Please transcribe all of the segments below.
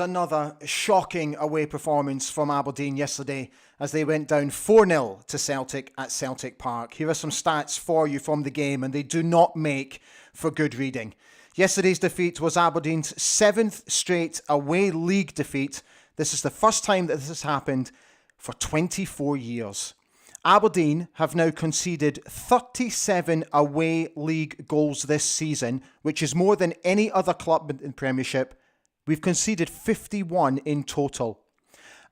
another shocking away performance from Aberdeen yesterday as they went down 4-0 to Celtic at Celtic Park. Here are some stats for you from the game, and they do not make for good reading. Yesterday's defeat was Aberdeen's 7th straight away league defeat. This is the first time that this has happened for 24 years. Aberdeen have now conceded 37 away league goals this season, which is more than any other club in the Premiership. We've conceded 51 in total.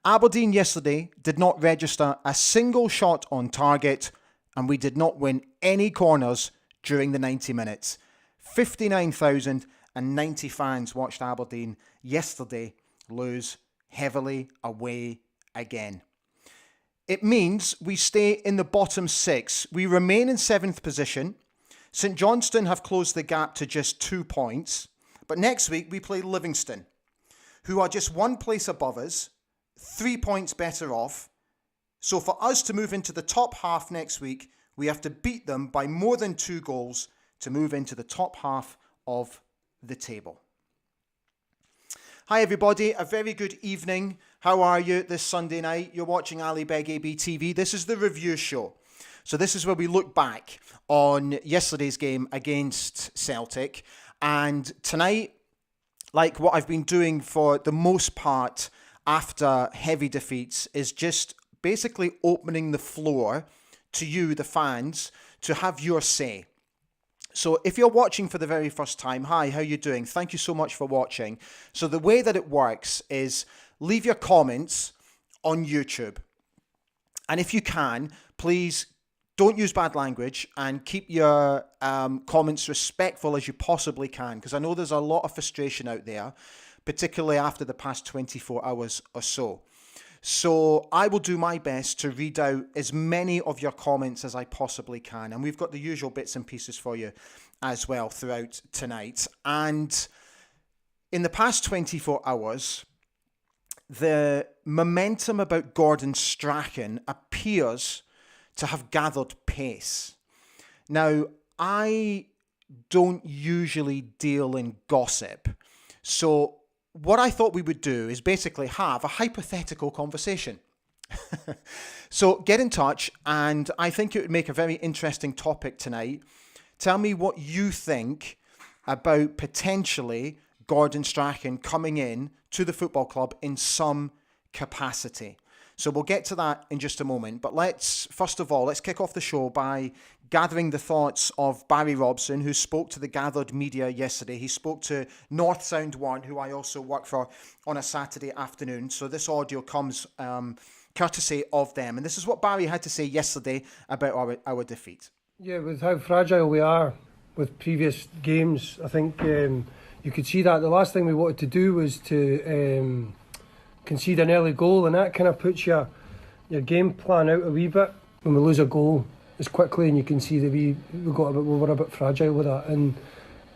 Aberdeen yesterday did not register a single shot on target, and we did not win any corners during the 90 minutes. 59,090 fans watched Aberdeen yesterday lose heavily away again. It means we stay in the bottom 6. We remain in 7th position. St Johnstone have closed the gap to just 2 points. But next week we play Livingston, who are just 1 place above us, 3 points better off. So for us to move into the top half next week, we have to beat them by more than 2 goals to move into the top half of the table. Hi everybody, a very good evening. How are you this Sunday night? You're watching Ali Beg ABTV. This is the review show. So this is where we look back on yesterday's game against Celtic. And tonight, like what I've been doing for the most part after heavy defeats, is just basically opening the floor to you, the fans, to have your say. So if you're watching for the very first time, hi, how you doing? Thank you so much for watching. So the way that it works is leave your comments on YouTube. And if you can, please don't use bad language and keep your comments respectful as you possibly can, because I know there's a lot of frustration out there, particularly after the past 24 hours or so. So I will do my best to read out as many of your comments as I possibly can. And we've got the usual bits and pieces for you as well throughout tonight. And in the past 24 hours, the momentum about Gordon Strachan appears to have gathered pace. Now, I don't usually deal in gossip. So what I thought we would do is basically have a hypothetical conversation. So get in touch, and I think it would make a very interesting topic tonight. Tell me what you think about potentially Gordon Strachan coming in to the football club in some capacity. So we'll get to that in just a moment. But first of all, let's kick off the show by gathering the thoughts of Barry Robson, who spoke to the gathered media yesterday. He spoke to North Sound 1, who I also work for, on a Saturday afternoon. So this audio comes courtesy of them. And this is what Barry had to say yesterday about our defeat. Yeah, with how fragile we are with previous games, I think you could see that the last thing we wanted to do was to concede an early goal, and that kind of puts your game plan out a wee bit when we lose a goal as quickly, and you can see that we were a bit fragile with that.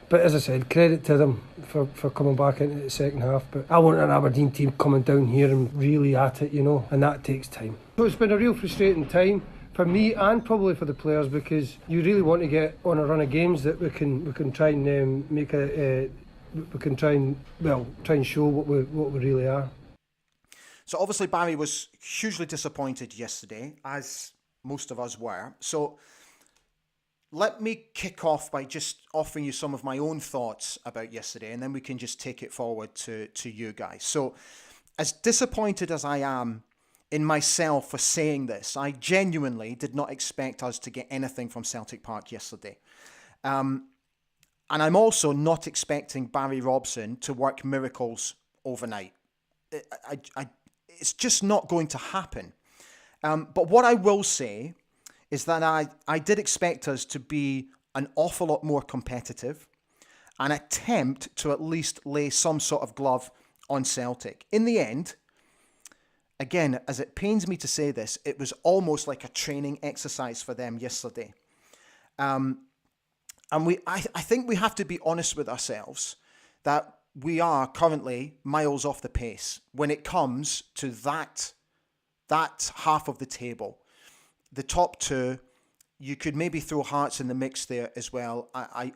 But as I said, credit to them for coming back into the second half. But I want an Aberdeen team coming down here and really at it, and that takes time. So it's been a real frustrating time for me and probably for the players, because you really want to get on a run of games that we can try and try and show what we really are. So obviously Barry was hugely disappointed yesterday, as most of us were. So let me kick off by just offering you some of my own thoughts about yesterday, and then we can just take it forward to you guys. So as disappointed as I am in myself for saying this, I genuinely did not expect us to get anything from Celtic Park yesterday. And I'm also not expecting Barry Robson to work miracles overnight. It's just not going to happen. But what I will say is that I did expect us to be an awful lot more competitive and attempt to at least lay some sort of glove on Celtic. In the end, again, as it pains me to say this, it was almost like a training exercise for them yesterday. And I think we have to be honest with ourselves that we are currently miles off the pace when it comes to that half of the table. The top two, you could maybe throw Hearts in the mix there as well. I'm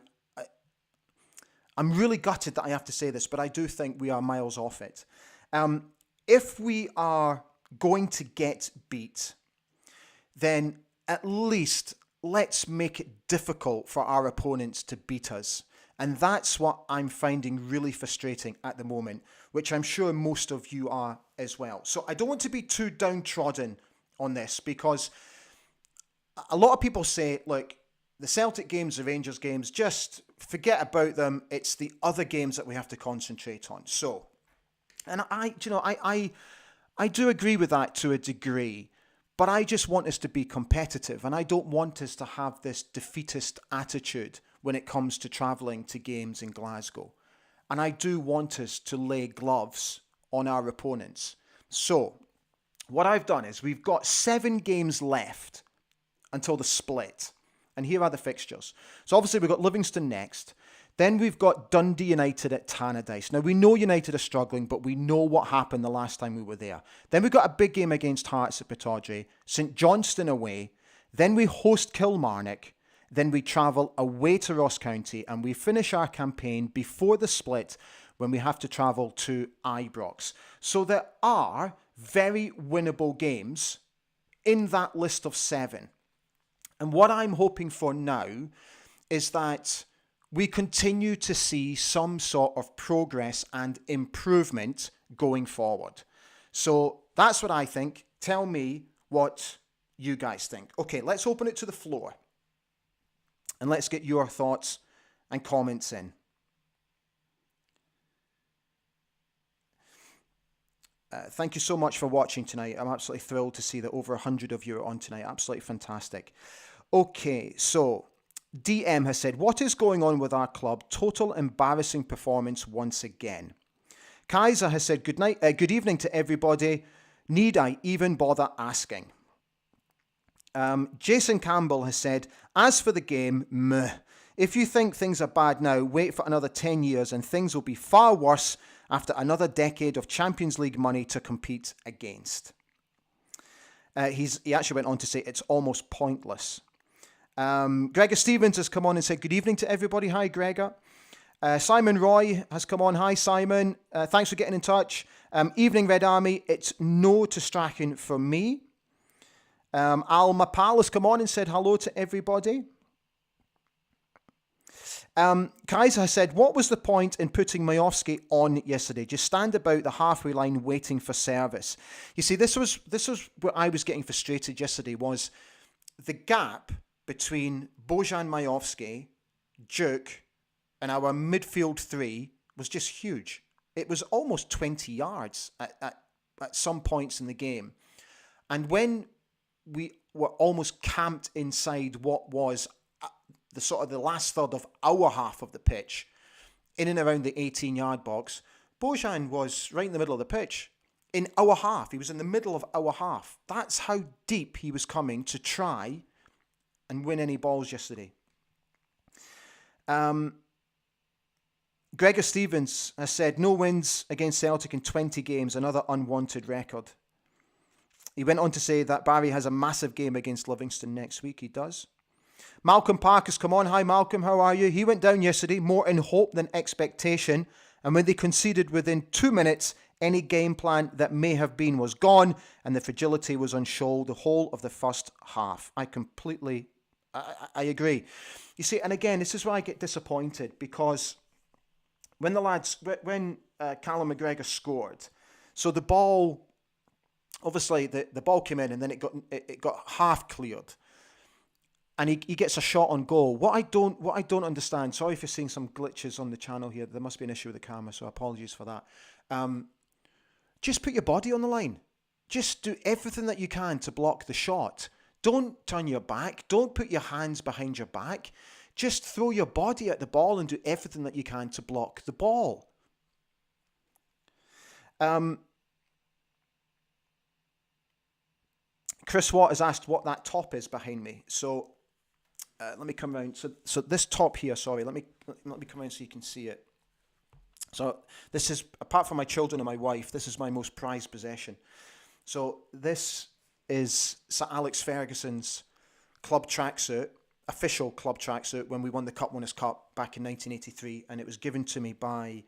really gutted that I have to say this, but I do think we are miles off it. If we are going to get beat, then at least let's make it difficult for our opponents to beat us. And that's what I'm finding really frustrating at the moment, which I'm sure most of you are as well. So I don't want to be too downtrodden on this, because a lot of people say, look, the Celtic games, the Rangers games, just forget about them. It's the other games that we have to concentrate on. So, and I do agree with that to a degree, but I just want us to be competitive, and I don't want us to have this defeatist attitude when it comes to travelling to games in Glasgow. And I do want us to lay gloves on our opponents. So, what I've done is we've got 7 games left until the split. And here are the fixtures. So obviously we've got Livingston next. Then we've got Dundee United at Tannadice. Now we know United are struggling, but we know what happened the last time we were there. Then we've got a big game against Hearts at Pittodrie, St Johnstone away. Then we host Kilmarnock. Then we travel away to Ross County, and we finish our campaign before the split when we have to travel to Ibrox. So there are very winnable games in that list of 7. And what I'm hoping for now is that we continue to see some sort of progress and improvement going forward. So that's what I think. Tell me what you guys think. Okay, let's open it to the floor. And let's get your thoughts and comments in. Thank you so much for watching tonight. I'm absolutely thrilled to see that over 100 of you are on tonight. Absolutely fantastic. Okay, so DM has said, what is going on with our club? Total embarrassing performance once again. Kaiser has said, good evening to everybody. Need I even bother asking? Jason Campbell has said, as for the game, meh. If you think things are bad now, wait for another 10 years and things will be far worse after another decade of Champions League money to compete against. He actually went on to say it's almost pointless. Gregor Stevens has come on and said, good evening to everybody. Hi, Gregor. Simon Roy has come on. Hi, Simon. Thanks for getting in touch. Evening, Red Army. It's no to Strachan for me. Al Mapal has come on and said hello to everybody. Kaiser has said, what was the point in putting Majowski on yesterday? Just stand about the halfway line waiting for service. You see, this was what I was getting frustrated yesterday, was the gap between Bojan Majowski, Duke, and our midfield 3 was just huge. It was almost 20 yards at some points in the game. And when we were almost camped inside what was the sort of the last third of our half of the pitch, in and around the 18-yard box, Bojan was right in the middle of the pitch. In our half. He was in the middle of our half. That's how deep he was coming to try and win any balls yesterday. Gregor Stevens has said, no wins against Celtic in 20 games, another unwanted record. He went on to say that Barry has a massive game against Livingston next week. He does. Malcolm Park has come on. Hi, Malcolm. How are you? He went down yesterday, more in hope than expectation. And when they conceded within 2 minutes, any game plan that may have been was gone, and the fragility was on show the whole of the first half. I agree. You see, and again, this is why I get disappointed, because when Callum McGregor scored, so the ball, obviously the ball came in and then it got half cleared, and he gets a shot on goal. What I don't understand. Sorry if you're seeing some glitches on the channel here. There must be an issue with the camera, so apologies for that. Just put your body on the line. Just do everything that you can to block the shot. Don't turn your back. Don't put your hands behind your back. Just throw your body at the ball and do everything that you can to block the ball. Chris Watt has asked what that top is behind me. So let me come around. So this top here, sorry, let me come around so you can see it. So this is, apart from my children and my wife, this is my most prized possession. So this is Sir Alex Ferguson's club tracksuit, official club tracksuit, when we won the Cup Winners' Cup back in 1983, and it was given to me by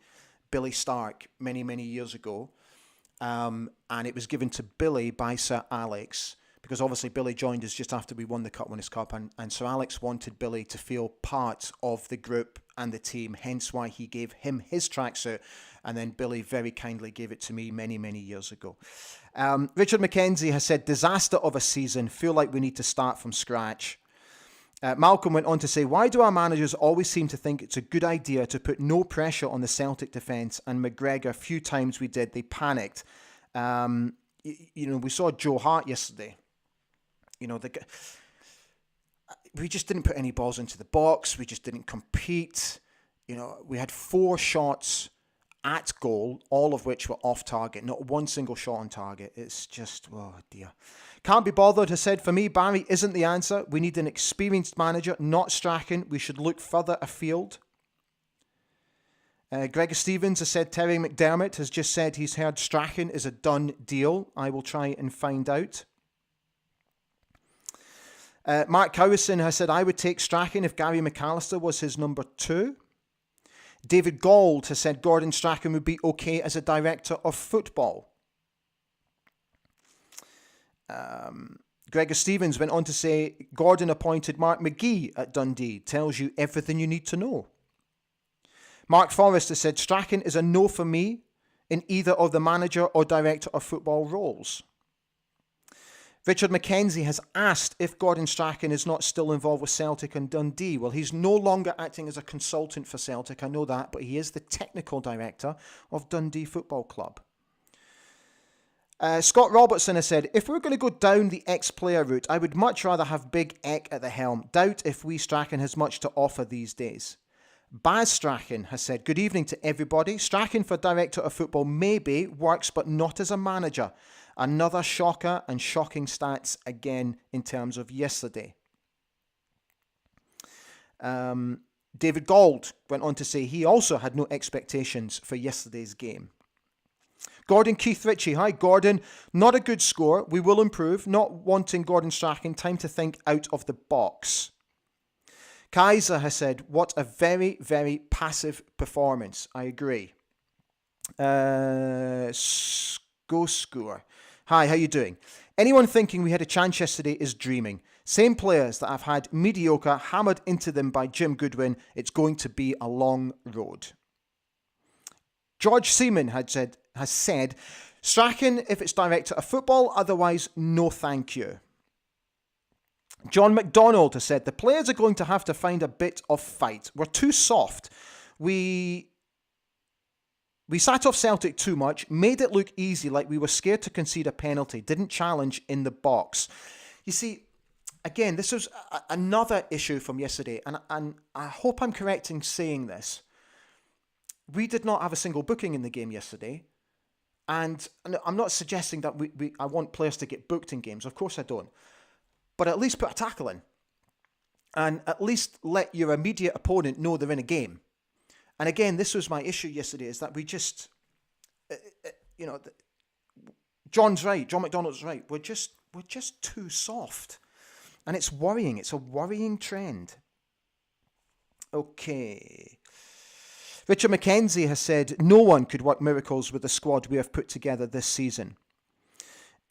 Billy Stark many, many years ago. and it was given to Billy by Sir Alex, because obviously Billy joined us just after we won the Cup Winners' Cup, and Sir Alex wanted Billy to feel part of the group and the team, hence why he gave him his tracksuit, and then Billy very kindly gave it to me many, many years ago. Richard McKenzie has said, disaster of a season, feel like we need to start from scratch. Malcolm went on to say, why do our managers always seem to think it's a good idea to put no pressure on the Celtic defence? And McGregor, few times we did, they panicked. We saw Joe Hart yesterday. We just didn't put any balls into the box. We just didn't compete. We had 4 shots at goal, all of which were off target. Not one single shot on target. It's just, oh dear. Can't be bothered has said, for me, Barry isn't the answer. We need an experienced manager, not Strachan. We should look further afield. Gregor Stevens has said, Terry McDermott has just said he's heard Strachan is a done deal. I will try and find out. Mark Cowison has said, I would take Strachan if Gary McAllister was his number 2. David Gold has said Gordon Strachan would be okay as a director of football. Gregor Stevens went on to say, Gordon appointed Mark McGee at Dundee. Tells you everything you need to know. Mark Forrest has said, Strachan is a no for me in either of the manager or director of football roles. Richard McKenzie has asked if Gordon Strachan is not still involved with Celtic and Dundee. Well, he's no longer acting as a consultant for Celtic, I know that, but he is the technical director of Dundee Football Club. Scott Robertson has said, if we're going to go down the ex-player route, I would much rather have Big Eck at the helm. Doubt if Strachan has much to offer these days. Baz Strachan has said, good evening to everybody. Strachan for director of football maybe works, but not as a manager. Another shocker and shocking stats again in terms of yesterday. David Gold went on to say he also had no expectations for yesterday's game. Gordon Keith Ritchie. Hi, Gordon. Not a good score. We will improve. Not wanting Gordon Strachan. Time to think out of the box. Kaiser has said, what a very, very passive performance. I agree. Go Score. Hi, how you doing? Anyone thinking we had a chance yesterday is dreaming. Same players that have had mediocre hammered into them by Jim Goodwin. It's going to be a long road. George Seaman has said, Strachan if it's director of football, otherwise no thank you. John McDonald has said, the players are going to have to find a bit of fight. We're too soft. We sat off Celtic too much, made it look easy like we were scared to concede a penalty, didn't challenge in the box. You see, again, this was another issue from yesterday, and I hope I'm correct in saying this. We did not have a single booking in the game yesterday, and I'm not suggesting that I want players to get booked in games. Of course I don't. But at least put a tackle in, and at least let your immediate opponent know they're in a game. And again, this was my issue yesterday, is that we just, John's right, John McDonald's right. We're just too soft. And it's worrying. It's a worrying trend. Okay. Richard McKenzie has said, no one could work miracles with the squad we have put together this season.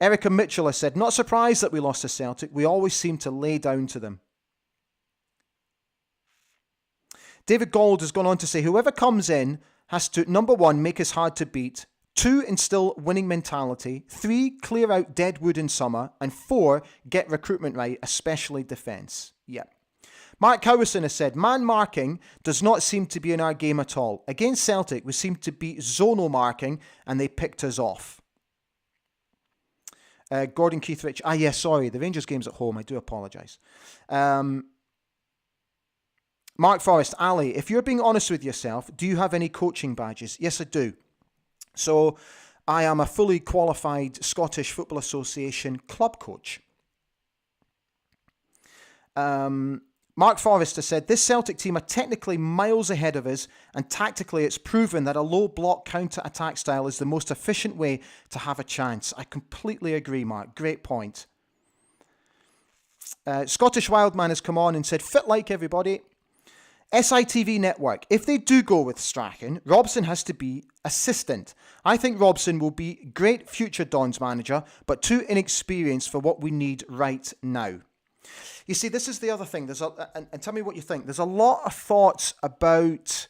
Erica Mitchell has said, not surprised that we lost to Celtic. We always seem to lay down to them. David Gold has gone on to say, whoever comes in has to, number 1, make us hard to beat. 2, instill winning mentality. 3, clear out dead wood in summer. And 4, get recruitment right, especially defence. Yeah. Mark Cowison has said, man marking does not seem to be in our game at all. Against Celtic, we seem to be zonal marking and they picked us off. Gordon Keith Rich. The Rangers game's at home. I do apologise. Mark Forrest. Ali, if you're being honest with yourself, do you have any coaching badges? Yes, I do. So I am a fully qualified Scottish Football Association club coach. Mark Forrest has said, this Celtic team are technically miles ahead of us, and tactically it's proven that a low block counter-attack style is the most efficient way to have a chance. I completely agree, Mark. Great point. Scottish Wildman has come on and said, fit like everybody. SITV Network. If they do go with Strachan, Robson has to be assistant. I think Robson will be great future Dons manager, but too inexperienced for what we need right now. You see, this is the other thing. And tell me what you think. There's a lot of thoughts about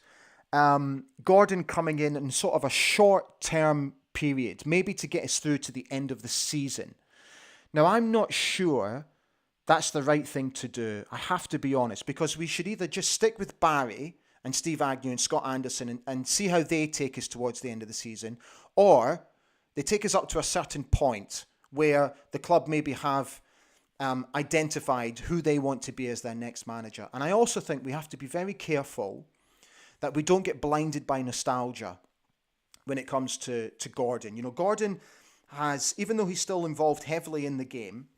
Gordon coming in sort of a short-term period, maybe to get us through to the end of the season. Now, I'm not sure that's the right thing to do. I have to be honest, because we should either just stick with Barry and Steve Agnew and Scott Anderson and see how they take us towards the end of the season, or they take us up to a certain point where the club maybe have identified who they want to be as their next manager. And I also think we have to be very careful that we don't get blinded by nostalgia when it comes to Gordon. You know, Gordon has, even though he's still involved heavily in the game,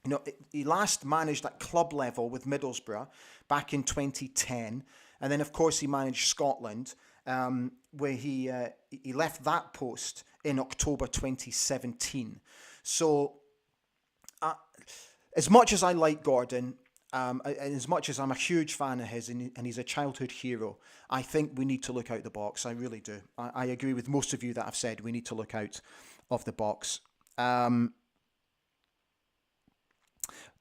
you know, he last managed at club level with Middlesbrough back in 2010. And then, of course, he managed Scotland, where he left that post in October 2017. So, as much as I like Gordon, and as much as I'm a huge fan of his and he's a childhood hero, I think we need to look out the box. I really do. I agree with most of you that have said we need to look out of the box.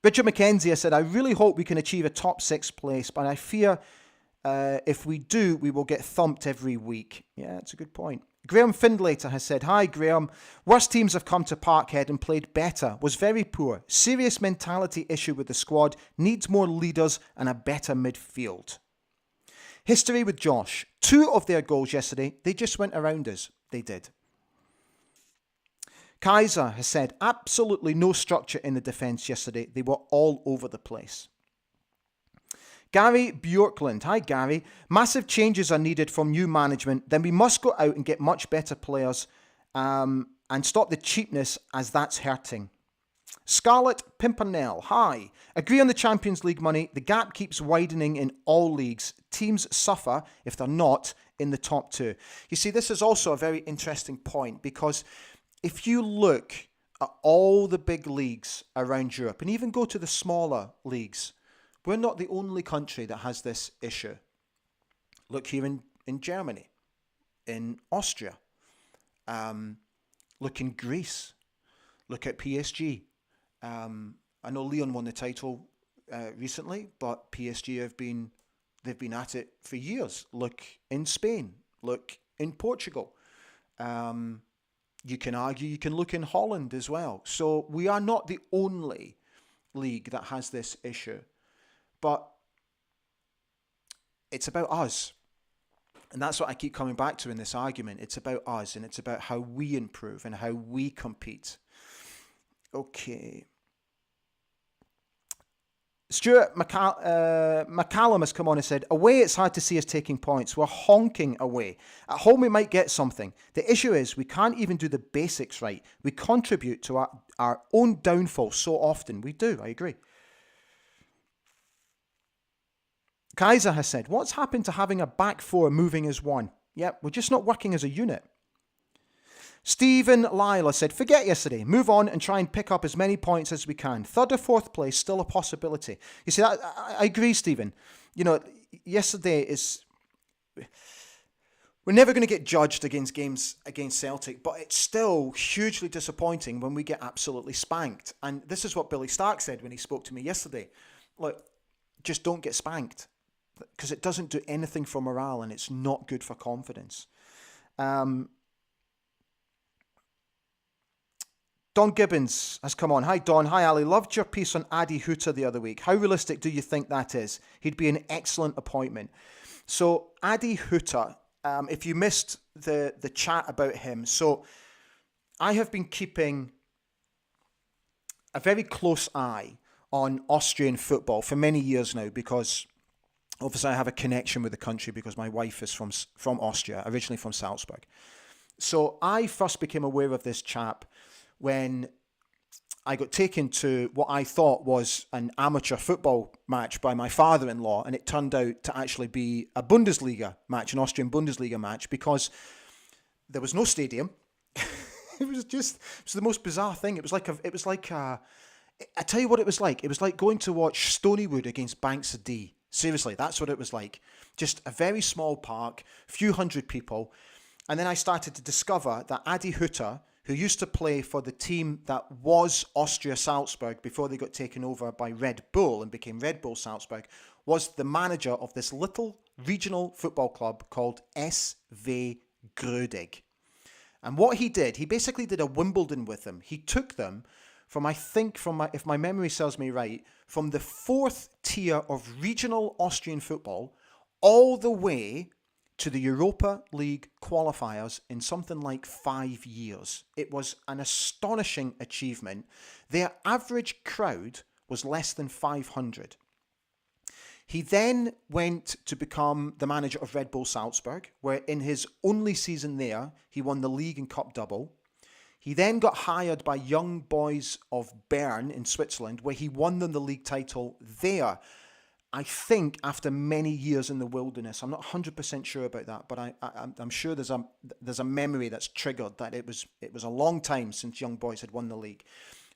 Richard McKenzie has said, I really hope we can achieve a top 6 place, but I fear if we do, we will get thumped every week. Yeah, that's a good point. Graham Findlater has said, hi Graham, worst teams have come to Parkhead and played better, was very poor, serious mentality issue with the squad, needs more leaders and a better midfield. History with Josh, 2 of their goals yesterday, they just went around us. They did. Kaiser has said, absolutely no structure in the defence yesterday. They were all over the place. Gary Bjorkland. Hi, Gary. Massive changes are needed from new management. Then we must go out and get much better players and stop the cheapness, as that's hurting. Scarlett Pimpernel. Hi. Agree on the Champions League money. The gap keeps widening in all leagues. Teams suffer if they're not in the top 2. You see, this is also a very interesting point, because if you look at all the big leagues around Europe and even go to the smaller leagues, we're not the only country that has this issue. Look here in Germany, in Austria, look in Greece, look at PSG. I know Lyon won the title recently, but PSG they've been at it for years. Look in Spain, look in Portugal. You can argue, you can look in Holland as well. So we are not the only league that has this issue. But it's about us. And that's what I keep coming back to in this argument. It's about us, and it's about how we improve and how we compete. Okay. Stuart McCallum has come on and said, away it's hard to see us taking points. We're honking away. At home we might get something. The issue is we can't even do the basics right. We contribute to our own downfall so often. We do, I agree. Kaiser has said, what's happened to having a back 4 moving as one? Yep, we're just not working as a unit. Stephen Lila said, forget yesterday, move on and try and pick up as many points as we can. 3rd or 4th place, still a possibility. You see, I agree, Stephen. You know, yesterday we're never going to get judged against games against Celtic, but it's still hugely disappointing when we get absolutely spanked. And this is what Billy Stark said when he spoke to me yesterday. Look, just don't get spanked, because it doesn't do anything for morale and it's not good for confidence. Don Gibbons has come on. Hi, Don. Hi, Ali. Loved your piece on Adi Huta the other week. How realistic do you think that is? He'd be an excellent appointment. So, Adi Huta, if you missed the chat about him, so I have been keeping a very close eye on Austrian football for many years now, because obviously I have a connection with the country because my wife is from Austria, originally from Salzburg. So I first became aware of this chap when I got taken to what I thought was an amateur football match by my father-in-law, and it turned out to actually be a Bundesliga match, an Austrian Bundesliga match, because there was no stadium. It was the most bizarre thing. It was like I tell you what it was like. It was like going to watch Stonywood against Banks of Dee. Seriously, that's what it was like. Just a very small park, few hundred people. And then I started to discover that Adi Hutter, who used to play for the team that was Austria Salzburg before they got taken over by Red Bull and became Red Bull Salzburg, was the manager of this little regional football club called SV Grödig. And what he did, he basically did a Wimbledon with them. He took them from, if my memory serves me right, from the 4th tier of regional Austrian football all the way to the Europa League qualifiers in something like 5 years. It was an astonishing achievement. Their average crowd was less than 500. He then went to become the manager of Red Bull Salzburg, where in his only season there, he won the league and cup double. He then got hired by Young Boys of Bern in Switzerland, where he won them the league title there. I think after many years in the wilderness. I'm not 100% sure about that, but I'm sure there's a memory that's triggered that it was a long time since Young Boys had won the league.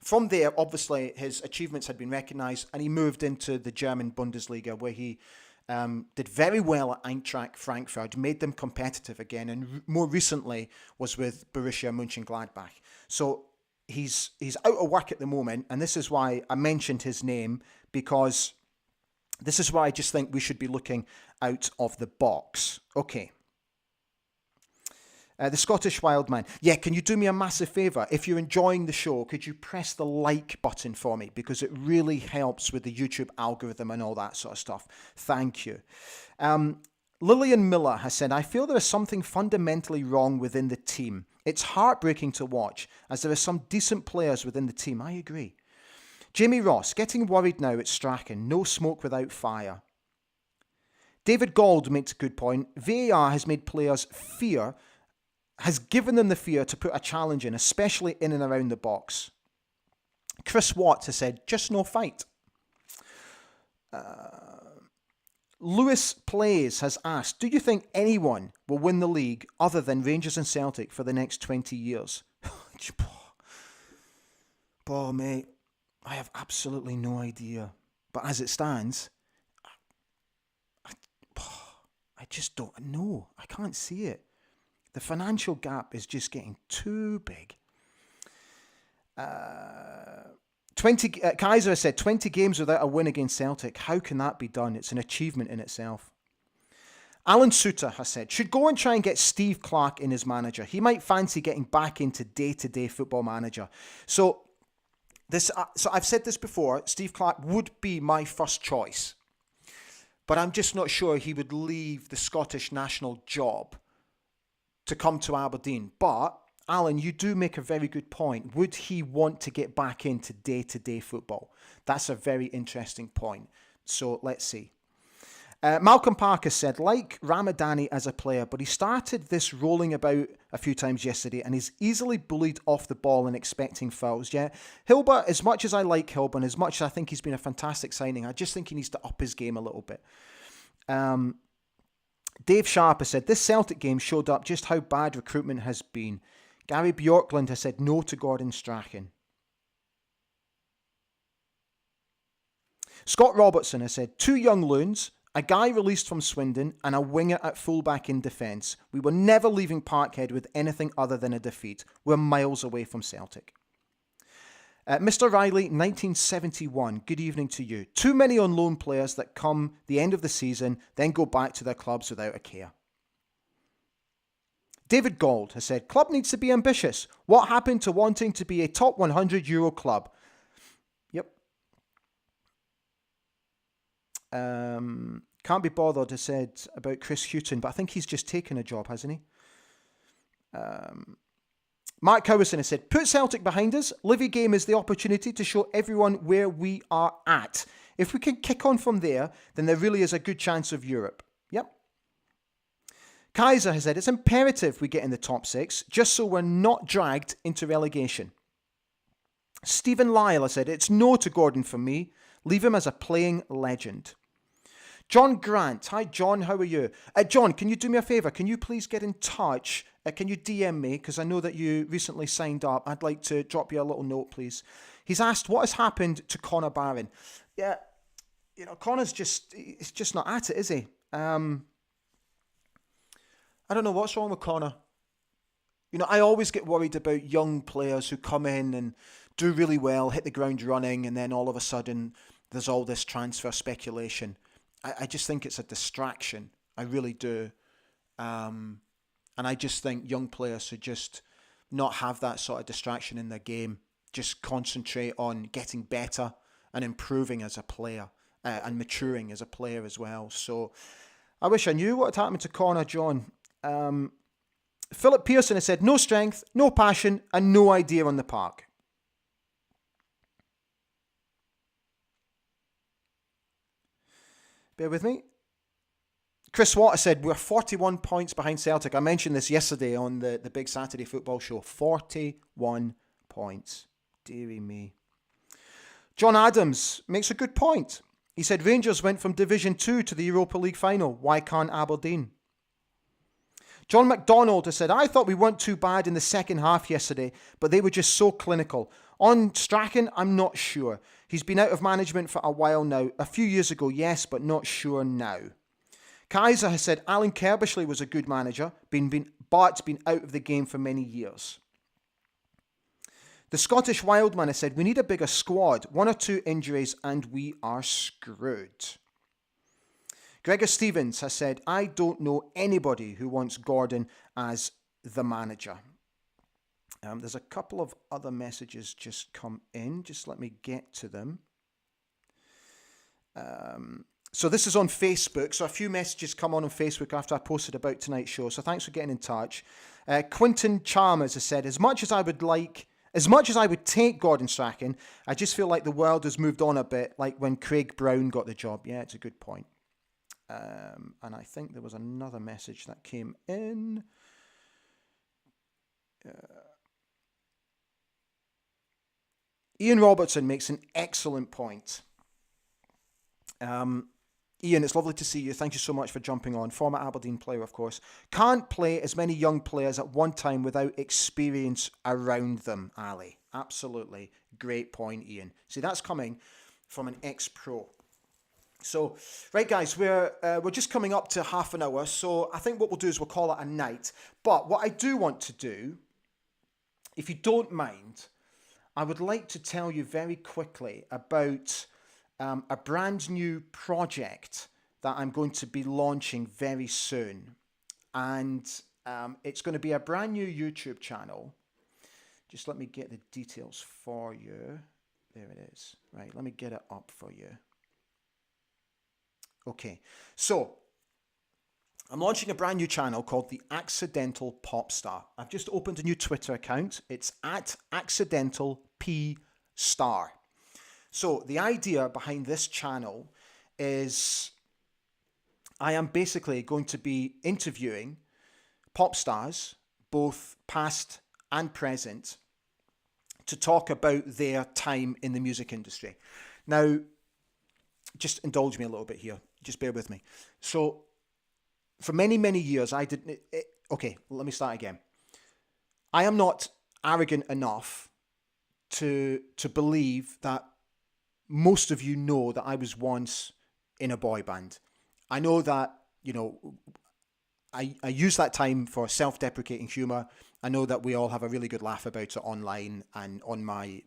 From there, obviously, his achievements had been recognised, and he moved into the German Bundesliga, where he did very well at Eintracht Frankfurt, made them competitive again, and more recently was with Borussia Mönchengladbach. So he's out of work at the moment, and this is why I mentioned his name, because this is why I just think we should be looking out of the box. Okay. The Scottish Wildman. Yeah, can you do me a massive favour? If you're enjoying the show, could you press the like button for me? Because it really helps with the YouTube algorithm and all that sort of stuff. Thank you. Lillian Miller has said, I feel there is something fundamentally wrong within the team. It's heartbreaking to watch, as there are some decent players within the team. I agree. Jamie Ross, getting worried now at Strachan. No smoke without fire. David Gold makes a good point. VAR has made players has given them the fear to put a challenge in, especially in and around the box. Chris Watt has said, just no fight. Lewis Plays has asked, do you think anyone will win the league other than Rangers and Celtic for the next 20 years? Oh, mate, I have absolutely no idea. But as it stands, I just don't know. I can't see it. The financial gap is just getting too big. Kaiser has said 20 games without a win against Celtic. How can that be done? It's an achievement in itself. Alan Suter has said, should go and try and get Steve Clarke in as manager. He might fancy getting back into day-to-day football manager. So I've said this before, Steve Clarke would be my first choice. But I'm just not sure he would leave the Scottish national job to come to Aberdeen. But, Alan, you do make a very good point. Would he want to get back into day-to-day football? That's a very interesting point. So, let's see. Malcolm Parker said, like Ramadani as a player, but he started this rolling about a few times yesterday and is easily bullied off the ball and expecting fouls. Yeah, Hilbert, as much as I like Hilbert, as much as I think he's been a fantastic signing, I just think he needs to up his game a little bit. Dave Sharp has said, this Celtic game showed up just how bad recruitment has been. Gary Bjorkland has said no to Gordon Strachan. Scott Robertson has said, 2 young loons, a guy released from Swindon, and a winger at fullback in defence. We were never leaving Parkhead with anything other than a defeat. We're miles away from Celtic. Mr. Riley, 1971, good evening to you. Too many on loan players that come the end of the season, then go back to their clubs without a care. David Gold has said, club needs to be ambitious. What happened to wanting to be a top 100 euro club? Yep. Can't be bothered, has said about Chris Hughton, but I think he's just taken a job, hasn't he? Mark Cowison has said, put Celtic behind us. Livy game is the opportunity to show everyone where we are at. If we can kick on from there, then there really is a good chance of Europe. Yep. Kaiser has said, it's imperative we get in the top 6, just so we're not dragged into relegation. Stephen Lyle has said, it's no to Gordon for me. Leave him as a playing legend. John Grant. Hi, John. How are you? John, can you do me a favour? Can you please get in touch? Can you DM me? Because I know that you recently signed up. I'd like to drop you a little note, please. He's asked, what has happened to Conor Barron? Yeah, Connor's he's just not at it, is he? I don't know what's wrong with Connor. I always get worried about young players who come in and do really well, hit the ground running, and then all of a sudden there's all this transfer speculation. I just think it's a distraction. I really do. And I just think young players should just not have that sort of distraction in their game. Just concentrate on getting better and improving as a player and maturing as a player as well. So I wish I knew what had happened to Connor, John. Philip Pearson has said, no strength, no passion, and no idea on the park. Bear with me. Chris Watt said, we're 41 points behind Celtic. I mentioned this yesterday on the Big Saturday Football Show. 41 points. Deary me. John Adams makes a good point. He said, Rangers went from Division 2 to the Europa League final. Why can't Aberdeen? John McDonald has said, I thought we weren't too bad in the second half yesterday, but they were just so clinical. On Strachan, I'm not sure. He's been out of management for a while now. A few years ago, yes, but not sure now. Kaiser has said, Alan Kerbishley was a good manager, but been out of the game for many years. The Scottish Wildman has said, we need a bigger squad. 1 or 2 injuries and we are screwed. Gregor Stevens has said, I don't know anybody who wants Gordon as the manager. There's a couple of other messages just come in. Just let me get to them. So this is on Facebook. So a few messages come on Facebook after I posted about tonight's show. So thanks for getting in touch. Quinton Chalmers has said, as much as I would take Gordon Strachan, I just feel like the world has moved on a bit, like when Craig Brown got the job. Yeah, it's a good point. And I think there was another message that came in. Ian Robertson makes an excellent point. Ian, it's lovely to see you. Thank you so much for jumping on. Former Aberdeen player, of course. Can't play as many young players at one time without experience around them, Ali. Absolutely. Great point, Ian. See, that's coming from an ex-pro. So, right, guys, we're just coming up to half an hour. So I think what we'll do is we'll call it a night. But what I do want to do, if you don't mind, I would like to tell you very quickly about a brand new project that I'm going to be launching very soon. And it's going to be a brand new YouTube channel. Just let me get the details for you. There it is. Right, let me get it up for you. Okay, so I'm launching a brand new channel called The Accidental Pop Star. I've just opened a new Twitter account. It's at Accidental P Star. So the idea behind this channel is I am basically going to be interviewing pop stars, both past and present, to talk about their time in the music industry. Now, just indulge me a little bit here. Just bear with me. So, for many, many years, okay, let me start again. I am not arrogant enough to believe that most of you know that I was once in a boy band. I know that, I use that time for self-deprecating humour. I know that we all have a really good laugh about it online and on my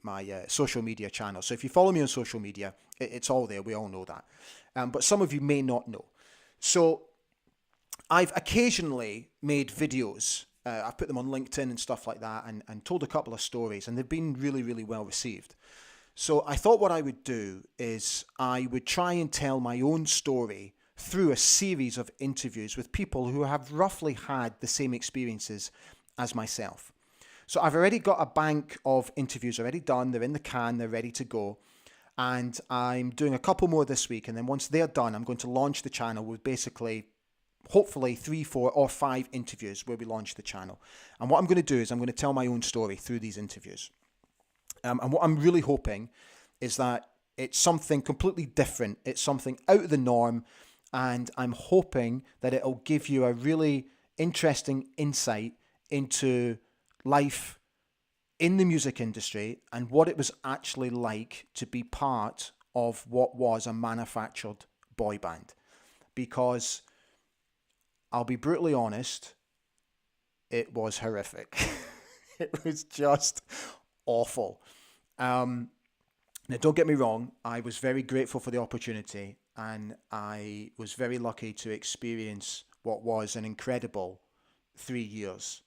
social media channel. So if you follow me on social media, it's all there. We all know that. But some of you may not know. So I've occasionally made videos. I've put them on LinkedIn and stuff like that and told a couple of stories. And they've been really, really well received. So I thought what I would do is I would try and tell my own story through a series of interviews with people who have roughly had the same experiences as myself. So I've already got a bank of interviews already done. They're in the can. They're ready to go. And I'm doing a couple more this week. And then once they're done, I'm going to launch the channel with basically, hopefully 3, 4 or 5 interviews where we launch the channel. And what I'm going to do is I'm going to tell my own story through these interviews. And what I'm really hoping is that it's something completely different. It's something out of the norm. And I'm hoping that it'll give you a really interesting insight into life in the music industry and what it was actually like to be part of what was a manufactured boy band. Because I'll be brutally honest, it was horrific. It was just awful. Now, don't get me wrong, I was very grateful for the opportunity, and I was very lucky to experience what was an incredible 3 years.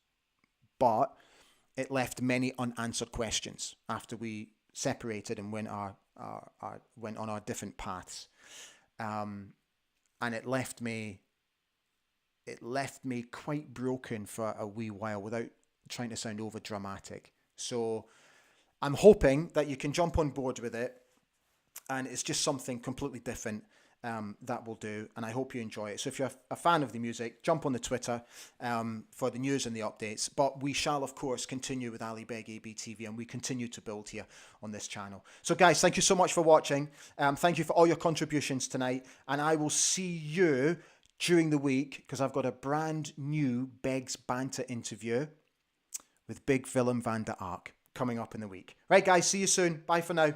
But it left many unanswered questions after we separated and went went on our different paths. And it left me quite broken for a wee while, without trying to sound over dramatic. So I'm hoping that you can jump on board with it, and it's just something completely different that will do, and I hope you enjoy it. So if you're a fan of the music, jump on the Twitter for the news and the updates. But we shall, of course, continue with Ali Beg ABTV, and we continue to build here on this channel. So guys, thank you so much for watching. Thank you for all your contributions tonight, and I will see you during the week, because I've got a brand new Beg's Banter interview with Big Willem van der Ark coming up in the week. Right guys, see you soon. Bye for now.